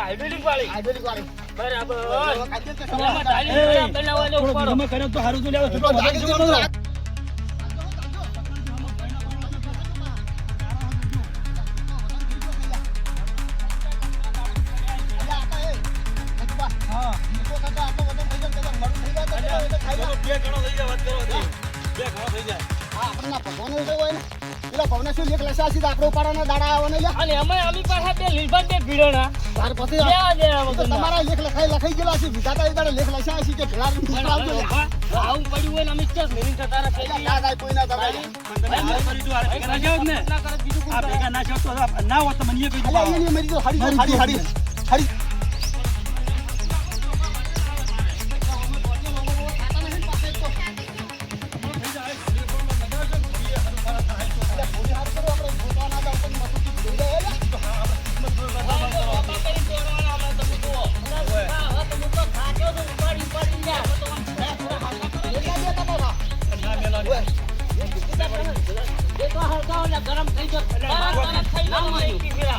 Hydraulic વાળી બરાબર એમાં ડાલી બનાવવાનો ઉપાડો તમે કર્યો તો હારું તો લેવો કેટલો વધારે જવાનો અને અમે અમી પાછા બે લીલભાન બે ભીડોના તમારા લેખ લખાઈ ગયેલા છે વિધાતા એ દાડે લેખ લખ્યા છે કે ભેળા આવું પડ્યું હોય ને અમે ક્યાં મેરી થતા રહે ના થાય કોઈ ના થાય ના કરે બીજું કોણ કરે? ના હોત તો મને એ કહી દો. અલ્યા એની મરી તો હાડી ગરમ થઈ ગયો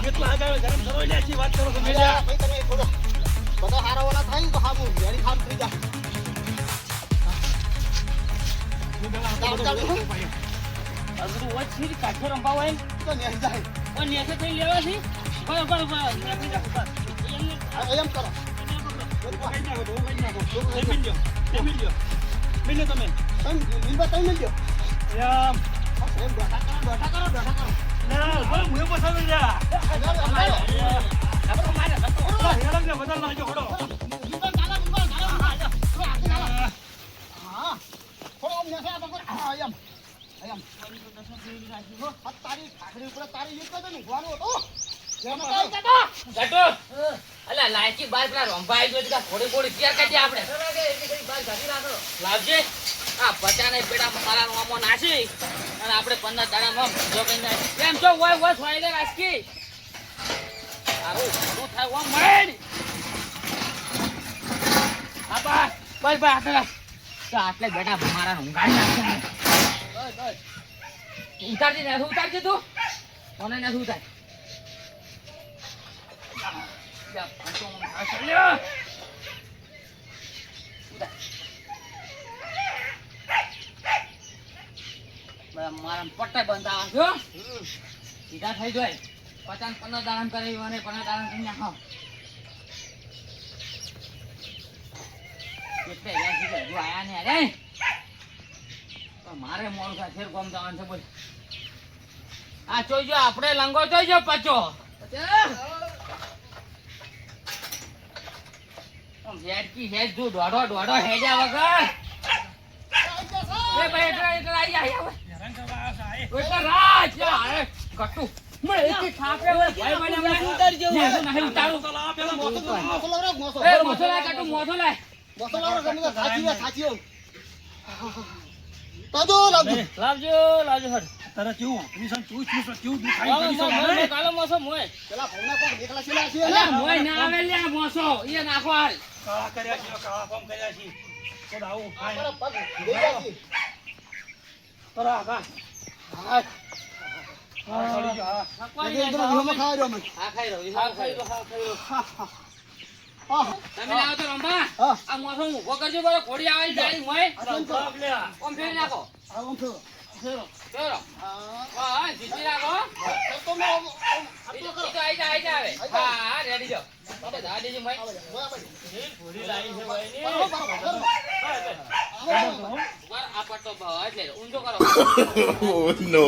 કેટલા આગળ ગરમ કરો લે છે વાત કરો તમે બધા હારાવાના થાય ને તો હામું વેરી ખામ થઈ જાય અગરું વચ્ચે કાઠો રંપા હોય તો ને જાય પણ નેસે થઈ લેવા છે બરાબર એમ કરો અલા લાયકી બાર પેલા રંભા આવી ગયો થોડી થોડી તૈયાર કરી દે આપણે લાવજે આ બચાને પેડા મારા રોમો નાસી અને આપણે 15 દાડામાં જો કઈ એમ જો હોય સોઈ દે રાજકી આરું શું થાય ઓમ મેડ આપા બસ આટલા તો આટલે બેટા મારા ઊંઘાડી નાખે ઉતારજે તું મને નથી ઉતાર મારા પટ્ટે બંધાવા છો સીધા થઈ જાય 50-15 દાડા કરી અને 15 દાડા કરી નાખો એટલે આયા ને અરે મારે મોડું થાય ફેર કોમ જવાનું છે બોલ આ જોઈજો આપણે લંગો જોઈજો પચો હેડકી હેડ જો દોડો હેજા વગર એ ભાઈ એટલે આઈ જાય એટલે રાજ અરે કટુ મને એક ખાપે ભાઈ મને ઉતાર જેવું નહીં ઉતારું પેલા મોસો લાય કટુ મોસો લાય લાવજો હર તારા કેવું નિશાન કેવું દુખાઈ કાલો મોસો મોય પેલા ભવના કોક દેખલા છેલા છે અલા મોય ના આવે લે મોસો ઈ નાખો હાલ કાળા કર્યા છે કાળા ફોર્મ કર્યા છે તો આવું મારા પગ દેયા છે તરા કા હા ખાઈ તમે લાવો તો રંભા આ મોસો ઉભો કરજો બરો ઘોડી આવે જાળી મોય ઓમ ફેર નાખો ફેરો હા જીતી નાખો તો મે તો આઈ જા આવે હા રેડી જો દાદી જી મોય ઘોડી લાવી છે ભાઈ ની આ પટ્ટો ભાઈ લે ઊંધો કરો no.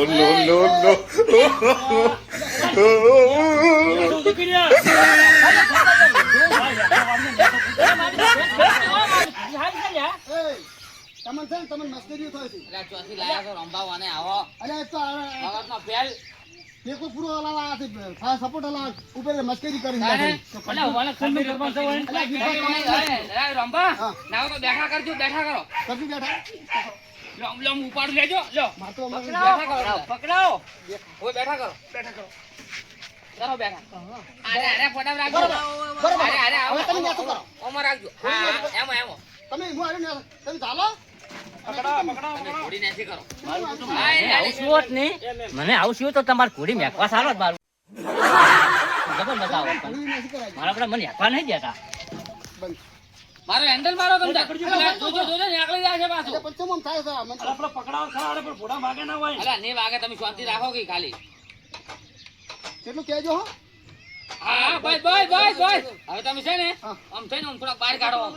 તમને મસ્કરીઓ થાય છે અલા ચોથી લાયા તો રંભાવાને આવો અરે તો મગજનો ફેલ પેકો પૂરો હલાવા છે સપોર્ટ હલાવા ઉપર મસ્કરી કરી અલા વાલા ખંડ કરવાનું છે અલા રંભા નાવ તો બેઠા કરજો બેઠા કરો કશું બેઠા લમ ઉપાડ લેજો લો માર તો પકડાઓ ઓય બેઠા કરો કરો બેઠા અરે ફોટા રાખજો બરોબર અરે હવે તમે નેતો કરો ઓમાં રાખજો હા એમો તમે હું આવ્યો ને તમે ચાલો ઘોડી નથી કરો મને આવું તો તમારે ઘોડી મેકવા સારો જ મારું બતાવો ઘણી નથી કરાય. મારા પેલા મને હેપા નહીં દેતા બંધ. મારો હેન્ડલ મારો તમે જોજો જોજો નીકળી જાય છે પાછું એટલે પણ ચમ આમ થાય છે આ મને તો. આપડે પકડાવ ખરા અરે પણ ભોળા માગે ના હોય અલા ને વાગે તમે શાંતિ રાખો કે ખાલી કેટલું કહેજો હો. હા બસ હવે તમે છે ને હા. આમ થઈને આમ થોડા બહાર કાઢો આમ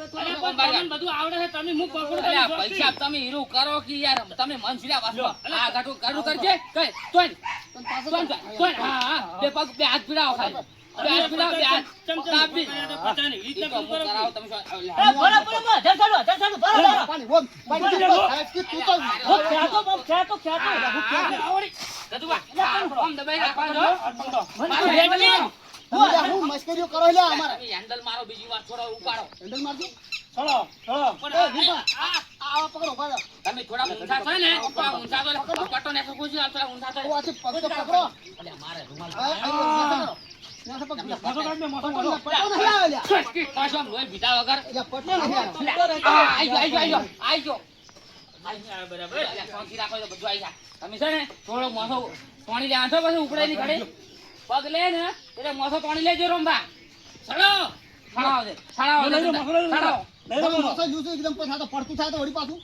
બહાર કાઢો. બધું આવડે છે તમે મુખ પકડો અલા પૈસા તમે હીરું કરો કે યાર તમે મન સિરા વાસવા આ ગાટું ગાટું કરજે કઈ તોય પણ પાછો તોય તોય હા બે પગ બે હાથ પીડાવો ખાલી બે હાથ પીડાવો બે હાથ કાપી ઈ તો હું કરાવો તમે શું પાણી બોલ. પાણી તું તો ખાય કે તું તો આમ દબાઈ રાખવાનો મારો તમે હું મસ્કરીઓ કરો લ્યા અમારે. હેન્ડલ મારો બીજી વાર થોડો ઉપાડો હેન્ડલ મારજો. ચલો ચલો એ દીપા, આ પકડો પાછો. તમે થોડા ઊંચા છો ને થોડા ઊંચા તો પટ્ટો ને પૂછી આવ થોડા ઊંચા તો તો આથી પગ તો પકડો. અલે મારે રૂમાલ હા, આ નેસો કરો. નેસો પગ. મોસો કાઢ દે મોસો પટો મોસો નહીં આવે લ્યા. છટકી પાછો આમ લોહી પીતા વગર એટલે પટો નહીં આવે. આઈજો બરાબર શાંતિ રાખો તો બધું આવી જાય તમે છે ને થોડો મોસો પાણી લે આંધો પછી ઉપડે ની ઘડી પગ લે ને એટલે મોસો પાણી લેજો રંભા સડો સડાવો લઈ લો મોસો લઈ લો લઈ લો મોસો. મોસો જોજો એકદમ પછી આ તો પડતું થાય તો વળી પાછું.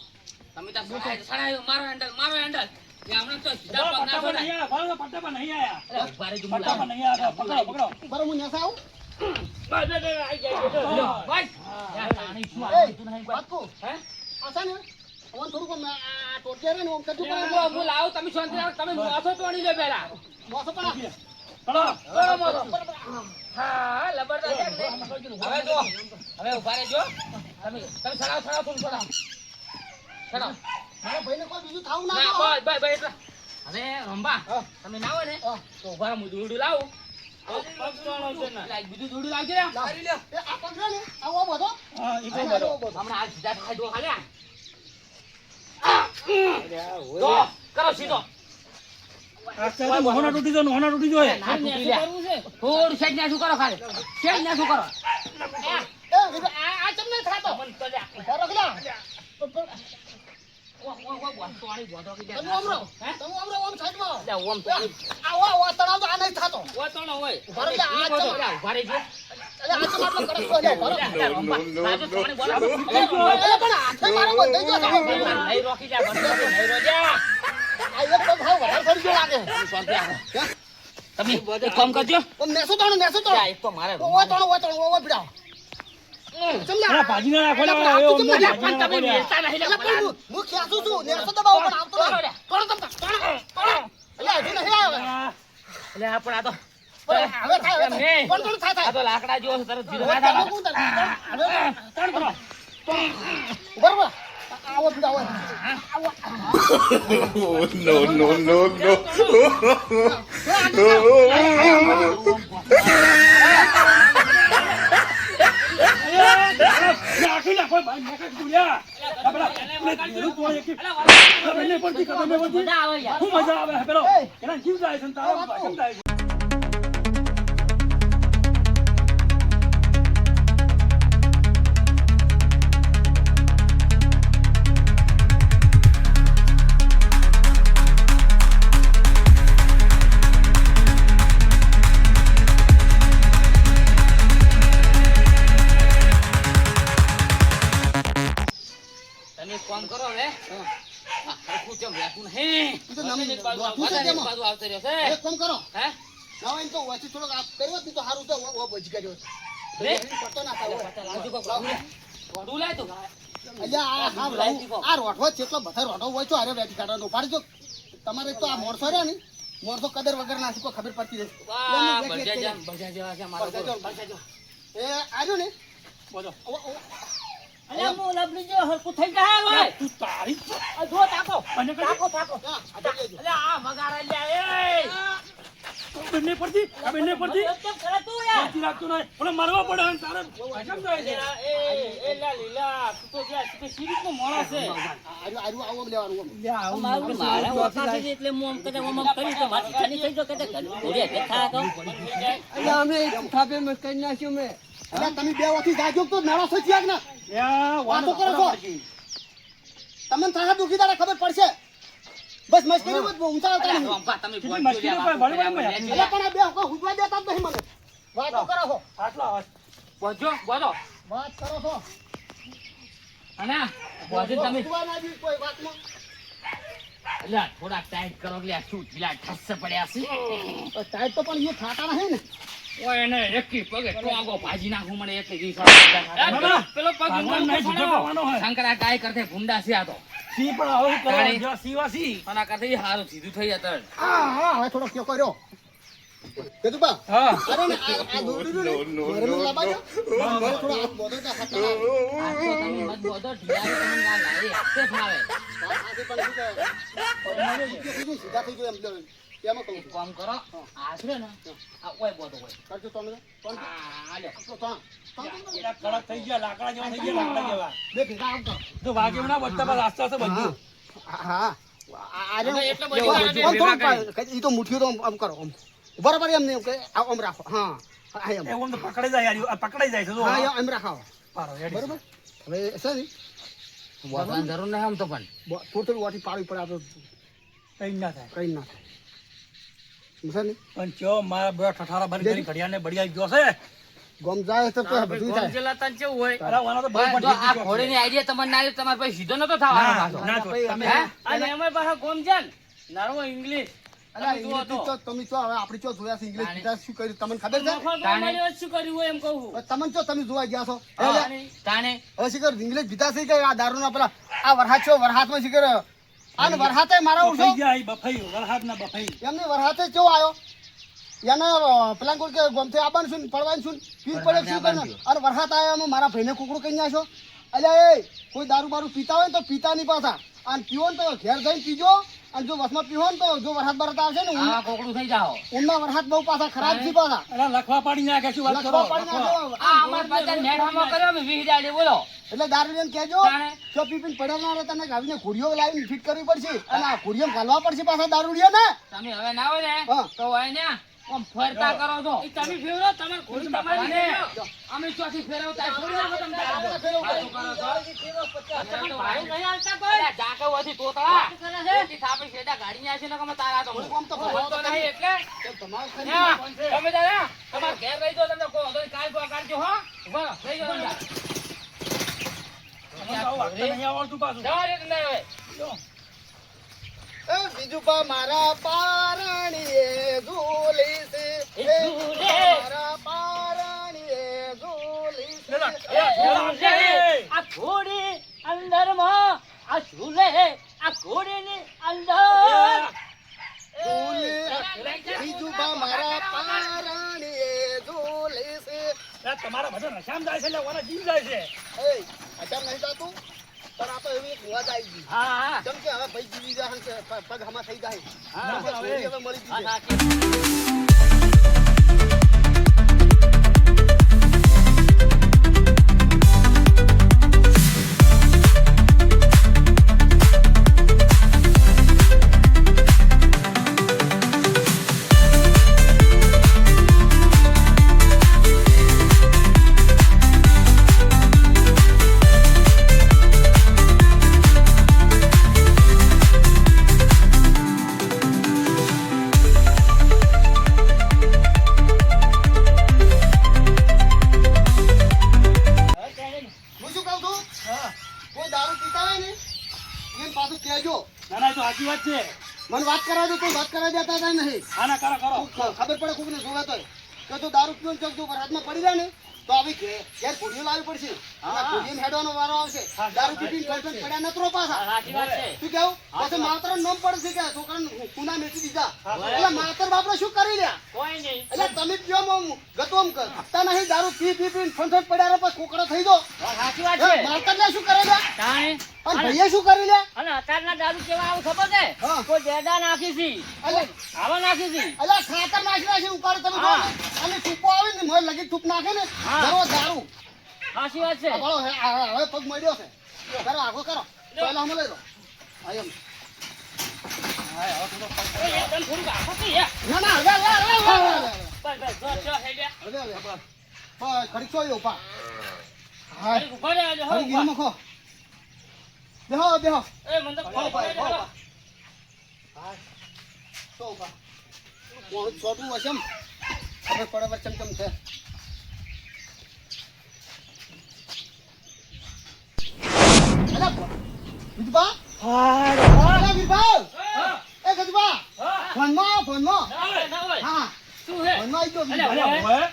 તમે તો સડાયો મારો હેન્ડલ કે હમણાં તો સીધા પગ નાખો પટ્ટા પર ને નહીં આયા ભાઈ પટ્ટા પર નહીં આયા અરે ઉભા રહેજો પટ્ટા પર નહીં આયા પકડો પકડો બરાબર હું નેસા આવું. બસ યાર તાણી શું એ, આવતું નહીં વાત કહું. હે આ છે ને અમને થોડુંક આમ આ ટોટિયા રે ને આમ કરતું પડે. હું લાવું તમે શાંતિ રાખો તમે મોસો તોડી લો પહેલા મોસો પણ આ. ચલો બરો મોસો હા લબરદાર છે ને. હવે જો હવે ઉભા રહેજો તમે સડાવ થોડું સડાવ મારા ભાઈને કોઈ બીજું થાવું ના ના આવે. બસ એટલે હવે રંભા હા. તમે ના હોય ને હા. તો ઉભા રહો, હું દોરડું લાવું બીજું દોરડું લાવજે રે. એ આ પગ છે ને આવો બધો. હા ઈ આ તો બધો. હમણાં હાલ સીધા થાય દો હાલ્યા દો કરો સીધો આ મોહના તૂટી જો મોહના તૂટી જો ના તૂટી લે થોડું સેજ ને શું કરો ખાલી સેજ ને શું કરો એ આ ચમ નહીં થાતો. બરો કલા. તમે આમ રહો. તમે આમ રહો, આમ સાઈડમાં. આવો તણાવ તો આ નહીં થાતો. બરો કલા, આ ચમ. એટલે આ ચમ આટલો કડક છો લ્યા, બરો. એટલે પણ હાથે મારો બંધાઈ ગયો છે. આ એક પગ હાવ વધારે ફરી ગયો લાગે. તમે એક કામ કરજો ઓમ નેસો તાણો. એક તો મારે ઓય તાણો, ભીડાવ. ચમ લ્યા. અરે ભાજી ના રાખો અલા, લે પણ એ આ અમને તો ભાજી ના તમે રાખો લે. વેચતા નહીં એટલે પણ હું ખેંચું છું. નેસો દબાવો પણ આવતો નહીં. તોડો. એટલે હજી નહીં આવે. એટલે આ પણ આ તો પણ હવે થાય, એમ નહીં. પણ થોડું થાય. આ તો લાકડા જેવો છે, તરત ધીરે હવે ના થાય. ચાલો, હું તાણ. તાણ કરો. બરોબર. આવો ભીડાવ. આખી નાખો ભાઈ નાખો ગુડિયા આપડા પેલું તો એક ખબર નહીં પડતી હું મજા આવે પેલો એના જીવ જાય છે તારો ભાષણ થાય છે. તમે એક કામ કરો હવે આ હરખું ચમ રહેતું નહીં. ઈ તો નમ- એક બાજુ વાતું છે વધારે એક તેમાં. બાજુ આવતો રહ્યો છે. એક કામ કરો. હે? ના હોય ને તો વચ્ચે થોડોક આ કર્યો હોત ને તો સારું તો ઓ બચી ગયો. લે? પડતો ના થાય. લાવજો કોક વાળું. વાળું લાય તું. અલ્યા આ હા રહું. આ રોઠવો જેટલો બધા રોઠો હોય તો અરે બેઠી કાઢવાનો પાડજો. તમારે તો આ મોરસો રહ્યા ને મોરસો કદર વગર ના કોઈ ખબર પડતી રહે. વાહ, બળજા જેવા છે મારો બળજા ગોળો. જેવા. એ આવ્યો ને બોલો અલ્યા હું લબડી જેવો હરખું થઈ જાય હવે. તું તારી આ જો તાકો. અને તાકો, તાકો. હા, આ જઈ લેજો. અલ્યા આ વગાડા લ્યા, એ. બેને પડતી આ બેને પડતી કેમ કરે તું યાર? પડતી રાખતો નહીં ઓલે મારવા પડે અને તારે કેમ જાય છે આર્યું આવો લેવાનું. મારે ઓછા થઈ એટલે હું આમ કદાચ આમ આમ કર્યું તો મારી છાની થઈ ગયો કદાચ ઘોડી હાથે થાય તો. અલ્યા તમે બે વખત જાજો તો નાળો થઈ ગયા કે ના? યા વાતો કરો છો. તમને થાહા દુખી દાડા ખબર પડશે. બસ મસ્કરી મત ઊંચા આવતા નહીં. રંભા, તમે કેટલી બોલજો મસ્કરી લ્યા, કોઈ બાપુ, બળબડ બરાબર નહીં. લેજો. અલ્યા પણ આ બે વખત હુજવા દેતા જ નહીં મને. વાતો કરો છો આટલો અવાજ. બોજો બોલો વાત કરો છો અને બોજો તમે ઉઠવા ના દે કોઈ વાતમાં અલ્યા થોડા ટાઈટ કરો એટલે આ શું ઢીલા ઠસ્સે પડ્યા છે ટાઈટ તો પણ એ ખાતા નહીં ને ઓય એને એકી પગે ટોગો ભાજી નાખું મને એક દિવસ પેલો પગ ભગવાન નહીં જુદો કરવાનો હોય. શંકરા કાય કરતે ભૂંડા છે આ તો સી પણ આવું કરો, તાણી. જો સીવા સી. આના કરતે હારું સીધું થઈ જતો હા હવે થોડો ક્યો કર્યો કેતુબા હા. અરે ને આ દોરડું ને મારે મને લાબાજો મારે થોડો હાથ બોધો તો હાથ ના આવે. આ તો તમે મત બોધો ઢીલા તમને ના લાગે તે ફાવે આજે પણ શું કહે મારે ઉઠી થઈ ગયું, સીધા થઈ ગયું એમ કહું એક છું કામ કરો આ છે ને આ ઓય બોધો હોય કરજો તમે કોણ આ લ્યો તો તા એના કડક થઈ ગયા, લાકડા જેવા થઈ ગયા, લાકડા જેવા. બે ભેગા આવ કરો તો વાગે એમ ના વધતા, બસ આસ્તે આસ્તે બધું. હા આજે એટલે બધું ઈ તો મુઠ્ઠીઓ તો આમ કરો આમ બરાબર એમ નહીં કે આમ રાખો હા હા એમ એવું તો પકડાઈ જાય યાર, આ પકડાઈ જાય છે જો. હા એમ રાખાવો પારો, હેડી. બરાબર હવે છે ને બોધવાની જરૂર નહીં આમ તો પણ થોડું વાટી પાડવી પડે આપણે કઈ ના થાય. કઈ ના થાય સમજ્યા ને પણ ચો મારા બધા ઠઠારા બંધ કરી ઘડિયાળને બળિયાઈ ગયો છે. ગમ જાય તો બધું થાય અરે વાના તો બહુ બસ પણ જો આ જીતી ગયો છે. ઘોડીની આઈડિયા તમને ના આવી તમારે પછી સીધો નતો થવાનો પાછો ના તો તમે હે? અને એમાં પાછા ગોમજન નરવો ઇંગ્લિશ અલા ઇંગ્લિશ તો તમે ચો હવે આપણી ચો જોયા છે ઇંગ્લિશ કીધા શું કર્યું તમને ખબર છે મફત મળ્યો શું કર્યું હોય એમ કહું હવે તમને ચો તમે જોવા ગયા છો હા. હવે તાણે શીખર ઇંગ્લિશ પીતા છે કે આ દારૂના પેલા આ વરહાત છો વરહાતમાં શીખર આને વરહાતે મારા ઉઠો બફાઈ ગયા, ઈ બફાઈ, વરસાદ ના બફાઈ. એમને વરહાતે કેવો આવ્યો એને પેલા કોઈ કે ગમથી આબાન છું પડવાનું છું પીર પડે શું કરવાનું અને વરહાત આવ્યા એમાં મારા ભાઈને કુકડું કઈ નાખો અલ્યા એ કોઈ દારૂ બારૂ પીતા હોય ને તો પીતા નહીં પાછા અને પીવો ને તો ઘેર જઈને પીજો અને જો વસમાં પીવો ને તો જો વરસાદ બરસાદ આવશે ને આવા કોકડું થઈ જાઓ ઊંડા વરસાદ બહુ પાછા ખરાબ છે પાછા અરે લખવા પાડી નાખે, શું વાત કરો? લખવા પાડી નાખો. આ અમાર પાછળ નેઠામાં કર્યો મે 20 દાડે બોલો એટલે દારૂ લઈને કહેજો તાણે. જો પીપીને પડેલ ના રહે તને ગાવીને ઘોડીઓ લાવીને ફિટ કરવી પડશે અને આ ઘોડીઓ ઘાલવા પડશે પાછા દારૂ લ્યો ને તમે હવે ના હોય ને હા. તો હોય ને આમ ફરતા કરો છો એ તમે ફેરવો તમારે ઘોડી તમારી અને ફેરવો. અમે ચોથી ફેરવતા છોડી નાખો તમે તારા. તમારે ભાડું નહીં આલતા કોઈ? અલ્યા જાકવવાથી તોતળા. વાત કરે છે? એથી થાપી શેડા ગાડી ન્યા છે ને કે તારા તો આમ તો હું તો નહીં એટલે તમારે ન્યા, તમે દાદા તમારે ઘેર રહી જાઓ, તમને કહો તો કાલ કો કાઢજો હો ઉભા રહો, રહી જાઓ તમે. મને તો આવું વાગતા નહીં આવડતું પાછું. જવા દે તમને હવે. એ બીજું પા મારા પારણીએ ઝૂલી છે એ મારા પારણીએ ઝૂલી છે આ ઘોડી અંદરમાં આ ઝૂલે આ ઘોડીની અંદર ઝૂલી બીજું પા મારા પારણીએ ઝૂલી છે અરે તમારા બધા નશામાં જાય છે એટલે વાના જીવ જાય છે. એ અચામ નહીં જાતું પણ આ તો એવી એક વાત આવી ગઈ હા હા કેમ કે હવે ભાઈ જીવી જાય ને પગ હમા થઈ જાય હા, હવે છોડી હવે મળી હા, જશે સાચી. હું શું કહું છું કોઈ દારૂ પીતા હોય ને એને પાછું કહેજો ના ના, એ તો સાચી વાત છે. મને વાત કરાવજો કોઈ વાત કરાવી દેતા હતા નહીં આના કરો કરો. ખબર પડે કોઈને જોવે તોય કે જો દારૂ પીવો ને જો વરસાદમાં પડી જાય ને તો આવી ઘેર ઘોડીઓ લાવવી પડશે અને ઘોડીને હેડવાનો વારો આવશે દારૂ પીપીને ઠલઠલ પડ્યા નતરો પાછા સાચી વાત છે. શું કેવું પછી માત્ર નામ પડશે કે છોકરાને કુના મેચી દીધા એટલે માત્ર બાપરે શું કરી લ્યા કોઈ નહીં એટલે તમે જ કહો ગતો આમ કરતા નહીં દારૂ પી પીને ઠલઠલ પડ્યા પછી કોકડો થઈ દો સાચી વાત છે. માત્ર ને શું કરે લ્યા તાણે. અને ભાઈએ શું કરી લ્યા અને અત્યારના દારૂ કેવા આવું ખબર છે હા. કોઈ ડેડા નાખી છે એટલે આવા નાખી છે અલ્યા ખાતર નાખી ઉપાડો તમે હા. જોવો ને. અને ટૂંકો આવે ને મોય લગી ટૂંક નાખે ને હા. ધરો દારૂ સાચી વાત છે. આ ભાળો હવે પગ મળ્યો છે કરો આગો કરો પહેલા હમ લઈ લો હા એમ ઓય, એકદમ થોડુંક આખો તો યાર. ના ના હવે બસ બસ બસ જો હે ગયા. બસ ખડી છો ઉભા હા ઘડીક ઊભા રહે આજે, હો, ખડી ઊભા. ગીરમાં ખો બેહો બેહો એ મને તો હો ખબર ભાઈ પડે હો છે. હા તો ઉભા કોણ છોટું હશે એમ ખબર પડે વર ચમચમ છે અલા વિધવા અલા વિધવા એ ગજબા ફોનમાં ના હોય હા શું હે ફોનમાં આવી ગયો અલ્યા, વિધવા.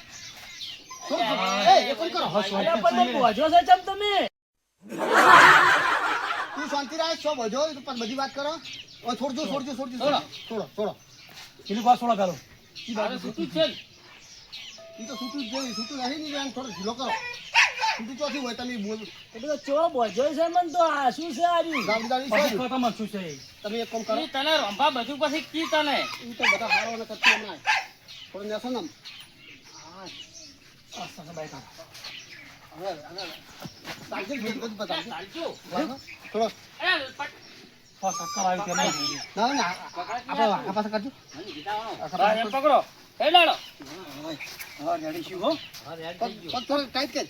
ઓય એ કોણ કરો અલ્યા પણ બોજો છે ચમ તમે તું શાંતિ રાખ છો બજો પણ બધી વાત કરો ઓ છોડજો છોડો પેલી વાત સોળા પેલો મારે સૂતું જ છે ને. ઈ તો છૂટું જ જોઈ છૂટું રહી નહીં આમ થોડો ઢીલો કરો છૂટું ચોથી હોય તમે બોલ એટલે ચો બોજો છે મન તો આ શું છે આરી ગામડાની પછી છો તમાર શું છે તમે એક કામ કરો ઈ તને રંભા બધું પછી કી તને ઈ તો બધા હારો ને કરતી હમણાં થોડું નેસો ને આ સગા બાઈ કા હવે ચાલશે બધું બતાવજો ચાલજો થોડો અલ્યા, પટ- આ સક્કર આવી કે નહીં ના ના આપણે આ પાસે કરજો મને કીધા વાળો. આ હા, એમ પકડો હે લાડો હા રેડી છું હો હા રેડ થઈ ગયું પગ થોડો ટાઈટ કર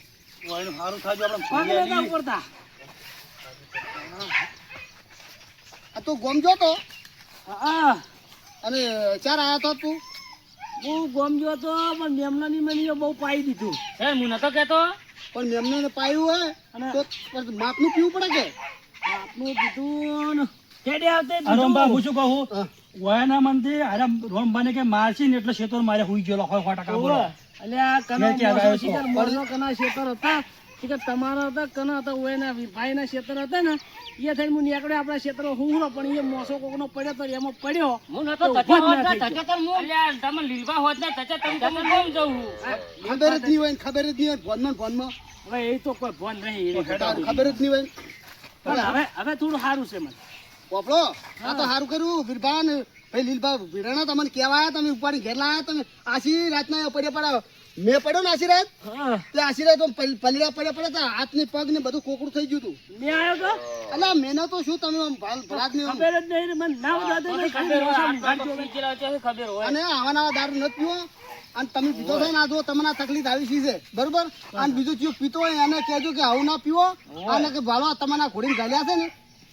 ઓયનું હારું થાજો આપણે પડતા આ તું ગોમજો તો હા અને ચાર આયા તો તું હું ગમજો તો પણ મેમનાની મનીઓ બહુ પાઈ દીધું હે હું નતો કેતો પણ મેમને પાયું હોય અને- તો પછી માપનું પીવું પડે કે આપનું કીધું ને કેડે આવતે રોમબા હું શું કહું હા. વયના મંદિર અરે રોમબાને કે મારસી ને એટલે શેતર મારે હુઈ ગયેલો હોય 100% બોલો અલ્યા કના મેં ક્યાં ગાયો શિકાર છો? મોરનો કના શેતર હતા શિકાર તમારા હતા કના હતા ઓયના ભાઈના શેતર હતા ને એ થઈને હું નીકળ્યો આપણા શેતરો હુંહરો પણ એ મોસો કોકનો પડ્યો તો એમાં પડ્યો હું નતો તો તચા ઉભો જ હોત ના ને થઈ તચા તર હું અલ્યા તમે લીલવા હોત ને તચા તમે કેમ જવું ખબર જ નહીં હોય ને ખબર જ નહીં હોય ફોનમાં હવે એ તો કોઈ ભોન નહીં તારું ખબર જ નહીં હોય ને. પણ હવે થોડું સારું છે મને પોપડો આ તો સારું કર્યું વીરભા ને ભાઈ લીલભા ભીડાના તમને કહેવાયા તમે ઉપાડી ઘેર લાયા તમે આશી રાતના પડ્યા મેં પડ્યો ને આશી રાત હા તે આશી રાત પલીડા પડ્યા હતા હાથ ને પગ ને બધું કોકડું થઈ ગયું હતું મેં આવ્યો તો અલા મેનો તો શું તમે આમ ભરાત ને આમ. ખબર જ નહીં મને નામ દાદા ને ખબર હોય આટલો પીચેલા છે ખબર હોય અને આવા નવા દારૂ નથી પીવો અને તમે પીધો છે ને આ જો તમને આ તકલીફ આવી છે બરોબર અને બીજું ચીજ પીતો હોય એને કહેજો કે આવું ના પીવો અને કે ભાલો તમને આ ઘોડીને ગાલ્યા છે ને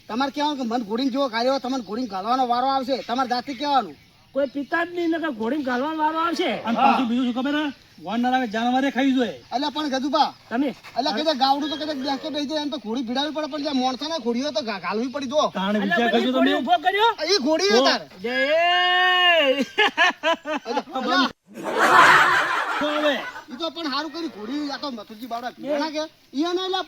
તમારે કહેવાનું કે મન ઘોડીને જેવો ગાલ્યો તમને ઘોડીને ગાલવાનો વારો આવશે તમારે જાતે કહેવાનું કોઈ પિતા જ નહીં ને ઘોડીને ઘાલવાનો વારો આવશે અને પાછું બીજું શું ખબર હે વાનરા જાનવરે ખાઈ જોઈએ એટલે પણ ગજુભા તમે એટલે કદાચ ગાવડું તો કદાચ બેંકે બેસી જાય એમ તો ઘોડી ભીડાવી પડે પણ જે માણસો ને ઘોડીઓ તો ઘાલવી પડી જો તાણે અલ્યા વિચાર પછી કરજો ઘોડી તમે ઊભો કર્યો એ ઘોડી છે તાર જય અલા, તો હવે ઈ તો પણ સારું કર્યું ઘોડી આ તો મથુરજી બાવડા ભીડાના કે ઈયને એટલે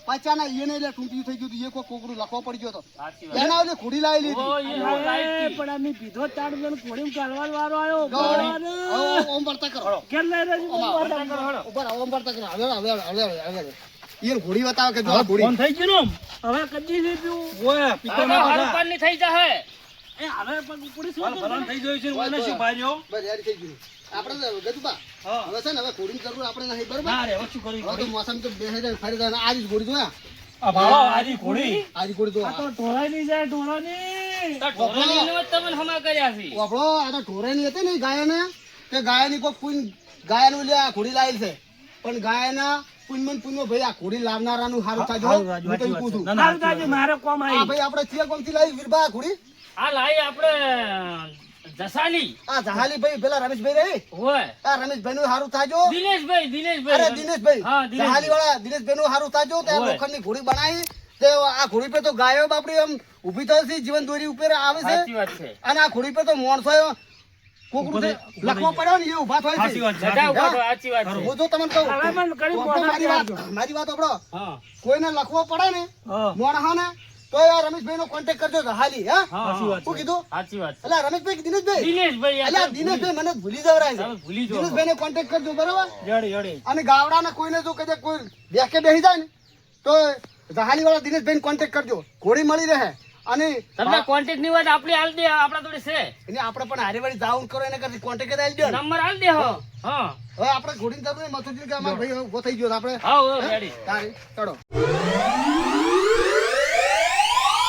પચાના ઈયને એટલે ટૂંટી થઈ ગયું હતું, એ કોઈ કોકડું લખવો પડી ગયો તો સાચી વાત એના એટલે ઘોડી લાવી લીધી ઓ એ નો લાઈટ પણ અમે પીધો તાડ બેન ઘોડીને ઘાલવાનો વારો આવ્યો હવે ઓમ વર્તા કરો કેમ લઈ રહ્યો ઉપર ઓમ વર્તા કરો હવે ઈયન ઘોડી બતાવે કે જો આ ઘોડી ફોન થઈ ગયું ને હવે કદી નહીં પીવું ઓય પિતા હવે ના હર બધા પારની થઈ જશે એ હવે પણ ઉપડી શું હાલ ભલાન થઈ ગયું છે ને ઓને શું ભાર્યો બસ યાર થઈ ગયું આપણે તો ગજુબા હા હવે છે ને હવે ઘોડીની જરૂર આપણે નહીં બરોબર ના રે હવે શું કર્યું હવે તો મોસમ તો બેસે જાય ફરી જાય આ જ ઘોડી જોયા આ ભાળો આજી ઘોડી આ જ ઘોડી આ તો જોયા ઢોળાઈ નહીં જાય ઢોળાની તો ઢોરાની નો તમને હમા કર્યા છે આપણો આ તો ઢોરાની હતી ને ગાયને તે ગાયની કોઈ પૂન ગાયનું લે આ ઘોડી લાવી છે પણ ગાયના પૂનમાં ભાઈ આ ઘોડી લાવનારાનું સારું થાય હારું જો રાજુ, હું તો સાચી ઈ વાત કહું છું. છે. ના, ના, સારું તાજે મારે કોમ આ આવી ભાઈ આપણે ચિયા કોમથી લાવી વીરબા આ ઘોડી આ લાઈ આપણે જસાની આ જહાલી ભાઈ પેલા રમેશભાઈ રહી હોય આ રમેશભાઈ નું સારું થાજો દિનેશભાઈ અરે દિનેશભાઈ હા, દિનેશભાઈ. જહાલી વાળા દિનેશભાઈ નું સારું થાજો તે હોય. લોખંડની ઘોડી બનાવી તે આ ઘોડી પર તો ગાયો બાપડી આમ ઊભી થાય છે જીવન દોરી ઉપર આવે સાચી છે વાત છે અને આ ઘોડી પર તો માણસો કોકડું લખવા પડ્યો ને એ ઊભા થાય સાચી છે વાત છે, બધા સાચી ઉભા વાત. થો, સાચી વાત છે હું તો તમને કહું હવે મને કરી આપણો બોલા મારી વાત આપણો હા કોઈને લખવો પડે ને હા મોણહાને તો આ રમેશભાઈ નો કોન્ટેક્ટ કરજો જહાલી હા સાચી વાત શું છે. કીધું સાચી વાત છે એટલે રમેશભાઈ કે દિનેશભાઈ દિનેશભાઈ અલ્યા દિનેશભાઈ મને ભૂલી જવરાય છે તમે ભૂલી જાઓ દિનેશભાઈ ને કોન્ટેક્ટ કરજો બરાબર જડી જડી અને ગાવડાના કોઈને જો કદાચ કોઈ બેકે બેસી જાય ને તો જહાલી વાળા દિનેશભાઈ ને કોન્ટેક્ટ કરજો ઘોડી મળી રહે અને તમને કોન્ટેક્ટ ની વાત આપણી હાલ દે આપણા જોડે છે એને આપણે પણ હારેવાળી જાઉન કરો એને કરતી કોન્ટેક્ટ કરી દો નંબર હાલ દે હો હા હવે આપણે ઘોડીને તમને મથુજી કે અમાર ભાઈ ઉભો થઈ ગયો છે આપણે હા રેડી તારી ચડો